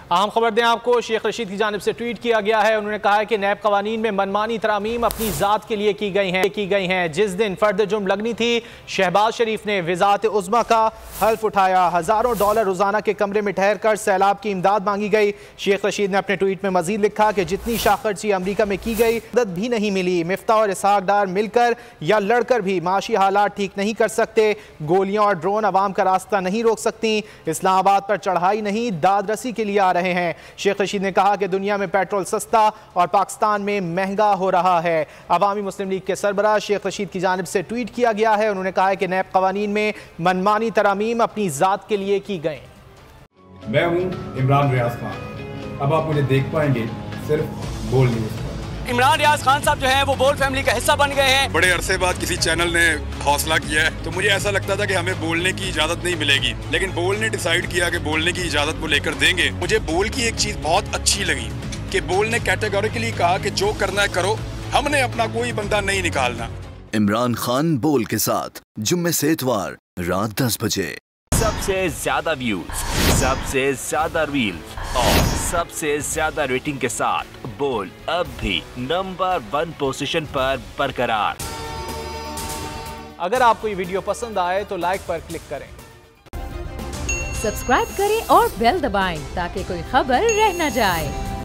अहम खबर दें आपको, शेख रशीद की जानिब से ट्वीट किया गया है। उन्होंने कहा है कि नैब कवानीन में मनमानी तरामीम अपनी ज़ात के लिए की गई हैं। जिस दिन फर्द जुर्म लगनी थी, शहबाज शरीफ ने वज़ारत उज़्मा का हल्फ उठाया। हज़ारों डॉलर रोज़ाना के कमरे में ठहर कर सैलाब की इमदाद मांगी गई। शेख रशीद ने अपने ट्वीट में मजीद लिखा कि जितनी शाखर्ची अमरीका में की गई, मदद भी नहीं मिली। मिफ्ता और इसहाक डार मिलकर या लड़कर भी माशी हालात ठीक नहीं कर सकते। गोलियां और ड्रोन अवाम का रास्ता नहीं रोक सकती। इस्लामाबाद पर चढ़ाई नहीं, दादरसी के लिए आ रहे हैं। शेख रशीद ने कहा कि दुनिया में पेट्रोल सस्ता और पाकिस्तान में महंगा हो रहा है। अवामी मुस्लिम लीग के सरबराह शेख रशीद की जानिब से ट्वीट किया गया है। उन्होंने कहा है कि नैब कवानीन में मनमानी तरामीम अपनी जात के लिए की गई। मैं हूं इमरान रियाज खान। अब आप मुझे देख पाएंगे सिर्फ बोल न्यूज़। इमरान रियाज खान साहब जो हैं वो बोल फैमिली का हिस्सा बन गए हैं। बड़े अरसे बाद किसी चैनल ने हौसला किया है, तो मुझे ऐसा लगता था कि हमें बोलने की इजाजत नहीं मिलेगी, लेकिन बोल ने डिसाइड किया कि बोलने की इजाजत वो लेकर देंगे। मुझे बोल की एक चीज बहुत अच्छी लगी कि बोल ने कैटेगोरिकली कहा कि जो करना है करो, हमने अपना कोई बंदा नहीं निकालना। इमरान खान बोल के साथ जुम्मे से इतवार रात 10 बजे। सबसे ज्यादा व्यूज, सबसे ज्यादा रील्स और सबसे ज्यादा रेटिंग के साथ बोल अब भी नंबर 1 पोजीशन पर बरकरार। अगर आपको ये वीडियो पसंद आए तो लाइक पर क्लिक करें, सब्सक्राइब करें और बेल दबाएं ताकि कोई खबर रह न जाए।